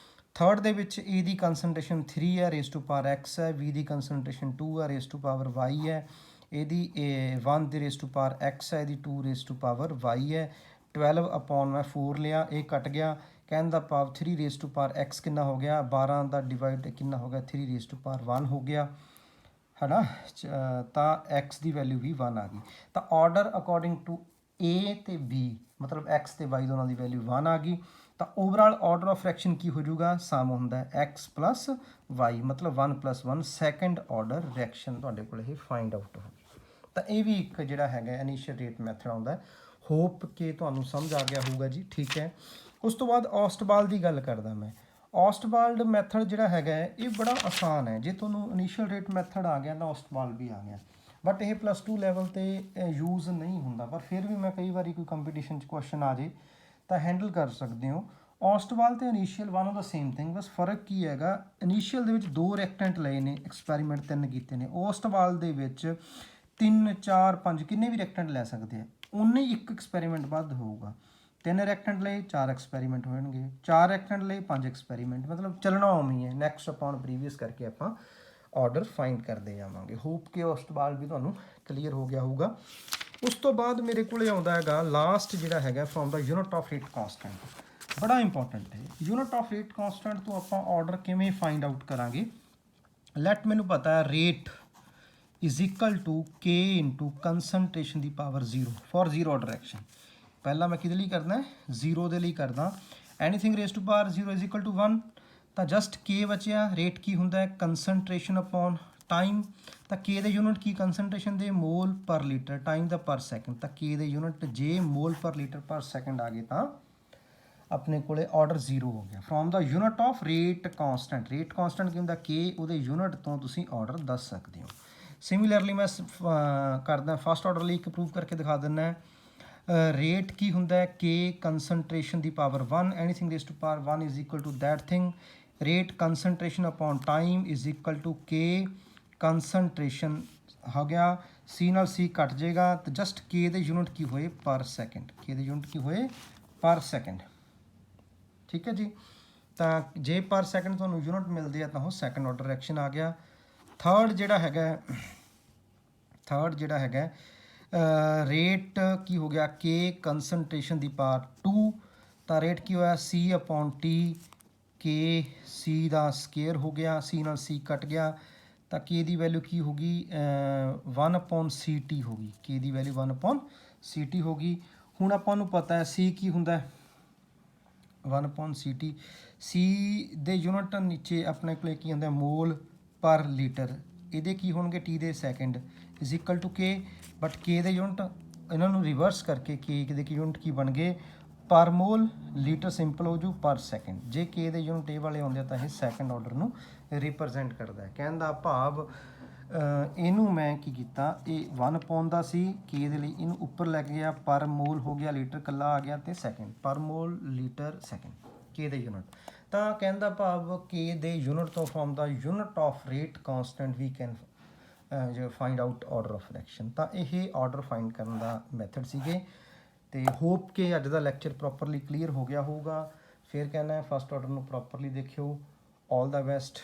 ਥਰਡ ਦੇ ਵਿੱਚ A ਦੀ ਕੰਸਨਟ੍ਰੇਸ਼ਨ 3 ਹੈ, ਰੇਸ ਟੂ ਪਾਵਰ X ਹੈ, V ਦੀ ਕੰਸਨਟ੍ਰੇਸ਼ਨ 2 ਹੈ, ਰੇਸ ਟੂ ਪਾਵਰ Y ਹੈ, ਇਹਦੀ 1 ਦੀ ਰੇਸ ਟੂ ਪਾਵਰ X ਹੈ, ਇਹਦੀ 2 ਰੇਸ ਟੂ ਪਾਵਰ Y ਹੈ। 12/, ਮੈਂ 4 ਲਿਆ, ਇਹ ਕੱਟ ਗਿਆ, ਕਹਿਣ ਦਾ ਭਾਵ 3 ਰੇਸ ਟੂ ਪਾਵਰ X ਕਿੰਨਾ ਹੋ ਗਿਆ, 12 ਦਾ ਡਿਵਾਈਡ ਕਿੰਨਾ ਹੋ ਗਿਆ, 3 ਰੇਸ ਟੂ ਪਾਵਰ 1 ਹੋ ਗਿਆ, ਹੈ ਨਾ। ਤਾਂ X ਦੀ ਵੈਲਿਊ ਵੀ 1 ਆ ਗਈ। ਤਾਂ ਆਰਡਰ ਅਕੋਰਡਿੰਗ ਟੂ A ਤੇ B, ਮਤਲਬ X ਤੇ Y ਦੋਨਾਂ ਦੀ ਵੈਲਿਊ 1 ਆ ਗਈ। ਤਾਂ ਓਵਰਆਲ ਆਰਡਰ ਆਫ ਫਰੈਕਸ਼ਨ ਕੀ ਹੋ ਜਾਊਗਾ, ਸਮ ਹੁੰਦਾ ਹੈ X ਪਲੱਸ Y, ਮਤਲਬ 1 + 1 ਸੈਕੰਡ ਆਰਡਰ ਰਿਐਕਸ਼ਨ ਤੁਹਾਡੇ ਕੋਲ ਇਹ ਫਾਈਂਡ ਆਊਟ ਹੋ ਗਈ। ਤਾਂ ਇਹ ਵੀ ਇੱਕ ਜਿਹੜਾ ਹੈਗਾ ਇਨੀਸ਼ੀਅਲ ਰੇਟ ਮੈਥਡ ਆਉਂਦਾ। ਹੋਪ ਕਿ ਤੁਹਾਨੂੰ ਸਮਝ ਆ ਗਿਆ ਹੋਊਗਾ ਜੀ, ਠੀਕ ਹੈ। ਉਸ ਤੋਂ ਬਾਅਦ ਔਸਟਬਾਲ ਦੀ ਗੱਲ ਕਰਦਾ ਮੈਂ। ਔਸਟਬਾਲਡ ਮੈਥਡ ਜਿਹੜਾ ਹੈਗਾ ਇਹ ਬੜਾ ਆਸਾਨ ਹੈ। ਜੇ ਤੁਹਾਨੂੰ ਇਨੀਸ਼ੀਅਲ ਰੇਟ ਮੈਥਡ ਆ ਗਿਆ ਤਾਂ ਔਸਟਬਾਲ ਵੀ ਆ ਗਿਆ, ਬਟ ਇਹ +2 ਲੈਵਲ 'ਤੇ ਯੂਜ਼ ਨਹੀਂ ਹੁੰਦਾ, ਪਰ ਫਿਰ ਵੀ ਮੈਂ ਕਈ ਵਾਰੀ ਕੋਈ ਕੰਪੀਟੀਸ਼ਨ 'ਚ ਕੁਐਸਚਨ ਆ ਜੇ ਤਾਂ ਹੈਂਡਲ ਕਰ ਸਕਦੇ ਹੋ। ਔਸਟਬਾਲ ਤੇ initial one of the same thing, ਬਸ ਫਰਕ ਕੀ ਹੈਗਾ, ਇਨੀਸ਼ੀਅਲ ਦੇ ਵਿੱਚ 2 ਰਿਐਕਟੈਂਟ ਲਏ ਨੇ, ਐਕਸਪੈਰੀਮੈਂਟ 3 ਕੀਤੇ ਨੇ। ਔਸਟਬਾਲ ਦੇ ਵਿੱਚ 3 4 5 ਕਿੰਨੇ ਵੀ ਰਿਐਕਟੈਂਟ ਲੈ ਸਕਦੇ ਆ, ਉਨੇ ਹੀ ਇੱਕ ਐਕਸਪੈਰੀਮੈਂਟ ਵੱਧ ਹੋਊਗਾ। 3 ਰਿਐਕਟੈਂਟ ਲਈ 4 ਐਕਸਪੈਰੀਮੈਂਟ ਹੋਣਗੇ, 4 ਰਿਐਕਟੈਂਟ ਲਈ 5 ਐਕਸਪੈਰੀਮੈਂਟ, ਮਤਲਬ ਚੱਲਣਾ ਉਵੇਂ ਹੀ ਹੈ। ਨੈਕਸਟ ਅਪੋਨ ਪ੍ਰੀਵੀਅਸ ਕਰਕੇ ਆਪਾਂ ਆਰਡਰ ਫਾਈਂਡ ਕਰਦੇ ਜਾਵਾਂਗੇ। ਹੋਪ ਕਿ ਔਸਟਬਾਲ ਵੀ ਤੁਹਾਨੂੰ ਕਲੀਅਰ ਹੋ ਗਿਆ ਹੋਊਗਾ। ਉਸ ਤੋਂ ਬਾਅਦ ਮੇਰੇ ਕੋਲ ਆਉਂਦਾ ਹੈਗਾ ਲਾਸਟ ਜਿਹੜਾ ਹੈਗਾ from the unit of rate constant. ਬੜਾ ਇੰਪੋਰਟੈਂਟ ਹੈ। ਯੂਨਿਟ ਆਫ ਰੇਟ ਕਾਂਸਟੈਂਟ ਤੋਂ ਆਪਾਂ ਆਰਡਰ ਕਿਵੇਂ ਫਾਈਂਡ ਆਊਟ ਕਰਾਂਗੇ। ਲੈਟ ਮੈਨੂੰ ਪਤਾ ਹੈ rate is equal to K into concentration ਦੀ ਪਾਵਰ 0 ਫॉर 0 ਆਰਡਰ ਐਕਸ਼ਨ। ਪਹਿਲਾਂ ਮੈਂ ਕਿਹਦੇ ਲਈ ਕਰਨਾ, 0 ਦੇ ਲਈ ਕਰਦਾ। Anything raise to power 0 is equal to 1, ਤਾਂ ਜਸਟ K ਬਚਿਆ। ਰੇਟ ਕੀ ਹੁੰਦਾ ਹੈ, ਕੰਸਨਟ੍ਰੇਸ਼ਨ ਅਪੋਨ ਟਾਈਮ, ਤਾਂ K ਦੇ ਯੂਨਿਟ ਕੀ ਕੰਸਨਟ੍ਰੇਸ਼ਨ ਦੇ ਮੋਲ ਪਰ ਲੀਟਰ, ਟਾਈਮ ਦਾ ਪਰ ਸੈਕਿੰਡ, ਤਾਂ K ਦੇ ਯੂਨਿਟ ਜੇ ਮੋਲ ਪਰ ਲੀਟਰ ਪਰ ਸੈਕਿੰਡ ਆ ਗਏ ਤਾਂ ਆਪਣੇ ਕੋਲੇ ਆਰਡਰ 0 ਹੋ ਗਿਆ। From the unit of rate constant, rate constant ਕੀ ਹੁੰਦਾ, K ਉਹਦੇ ਯੂਨਿਟ ਤੋਂ ਤੁਸੀਂ ਆਰਡਰ ਦੱਸ ਸਕਦੇ ਹੋ। ਸਿਮਿਲਰਲੀ ਮੈਂ ਕਰਦਾ ਫਸਟ ਆਰਡਰ ਲਈ ਇੱਕ ਪ੍ਰੂਵ ਕਰਕੇ ਦਿਖਾ ਦਿੰਦਾ। ਰੇਟ ਕੀ ਹੁੰਦਾ ਹੈ, K ਕੰਸਨਟ੍ਰੇਸ਼ਨ ਦੀ power 1, anything raise to power 1 is equal to that thing. Rate concentration upon time is equal to K concentration ਹੋ ਗਿਆ। C ਨਾਲ C ਕੱਟ ਜਾਏਗਾ, ਤਾਂ ਜਸਟ K ਦੇ ਯੂਨਿਟ ਕੀ ਹੋਏ, ਪਰ ਸੈਕਿੰਡ। K ਦੇ ਯੂਨਿਟ ਕੀ ਹੋਏ, ਪਰ ਸੈਕਿੰਡ, ਠੀਕ ਹੈ ਜੀ। ਤਾਂ ਜੇ ਪਰ ਸੈਕਿੰਡ ਤੁਹਾਨੂੰ ਯੂਨਿਟ ਮਿਲਦੇ ਆ ਤਾਂ ਉਹ ਸੈਕਿੰਡ ਆਰਡਰ ਰਿਐਕਸ਼ਨ ਆ ਗਿਆ। ਥਰਡ ਜਿਹੜਾ ਹੈਗਾ ਰੇਟ ਕੀ ਹੋ ਗਿਆ, K ਕੰਸਨਟ੍ਰੇਸ਼ਨ ਦੀ ਪਾਵਰ 2, ਤਾਂ ਰੇਟ ਕੀ ਹੋਇਆ, C upon T, K C ਦਾ ਸਕੇਅਰ ਹੋ ਗਿਆ, C ਨਾਲ C ਕੱਟ ਗਿਆ, ਤਾਂ K ਦੀ ਵੈਲਿਊ ਕੀ ਹੋ ਗਈ, 1 ਅਪੋਨ CT ਹੋ ਗਈ। K ਦੀ ਵੈਲਿਊ 1 ਅਪੋਨ CT ਹੋ ਗਈ। ਹੁਣ ਆਪਾਂ ਨੂੰ ਪਤਾ ਹੈ C ਕੀ ਹੁੰਦਾ, 1 ਅਪੋਨ CT। C ਦੇ ਯੂਨਿਟ ਨੀਚੇ ਆਪਣੇ ਕੋਲ ਕੀ ਹੁੰਦਾ, ਮੋਲ ਪਰ ਲੀਟਰ, ਇਹਦੇ ਕੀ ਹੋਣਗੇ, T ਦੇ second is equal to K, but K ਦੇ ਯੂਨਿਟ ਇਹਨਾਂ ਨੂੰ ਰਿਵਰਸ ਕਰਕੇ K ਦੇ ਯੂਨਿਟ ਕੀ ਬਣ ਗਏ, ਪਰ ਮੋਲ ਲੀਟਰ ਸਿੰਪਲ ਹੋ ਜੂ ਪਰ ਸੈਕਿੰਡ। ਜੇ K ਦੇ ਯੂਨਿਟ ਇਹ ਵਾਲੇ ਆਉਂਦੇ ਤਾਂ ਇਹ ਸੈਕਿੰਡ ਆਰਡਰ ਨੂੰ ਰਿਪਰੈਜ਼ੈਂਟ ਕਰਦਾ ਹੈ। ਕਹਿਣ ਦਾ ਭਾਵ ਇਹਨੂੰ ਮੈਂ ਕੀ ਕੀਤਾ, ਇਹ 1 ਅਪੋਨ ਦਾ ਸੀ K ਦੇ ਲਈ, ਇਹਨੂੰ ਉੱਪਰ ਲੈ ਕੇ ਗਿਆ, ਪਰ ਮੋਲ ਹੋ ਗਿਆ, ਲੀਟਰ ਕੱਲਾ ਆ ਗਿਆ, ਤੇ second, per mole litre second K ਦੇ ਯੂਨਿਟ। ਤਾਂ ਕਹਿਣ ਦਾ ਭਾਵ K ਦੇ ਯੂਨਿਟ ਤੋਂ from the unit of rate constant we can ਜੋ find out order of reaction. ਤਾਂ ਇਹ ਆਰਡਰ ਫਾਈਂਡ ਕਰਨ ਦਾ ਮੈਥਡ ਸੀਗੇ। ਤੇ ਹੋਪ ਕਿ ਅੱਜ ਦਾ ਲੈਕਚਰ ਪ੍ਰੋਪਰਲੀ ਕਲੀਅਰ ਹੋ ਗਿਆ ਹੋਊਗਾ। ਫਿਰ ਕਹਿਣਾ ਫਸਟ ਆਰਡਰ ਨੂੰ ਪ੍ਰੋਪਰਲੀ ਦੇਖਿਓ। ਆਲ ਦਾ ਬੈਸਟ।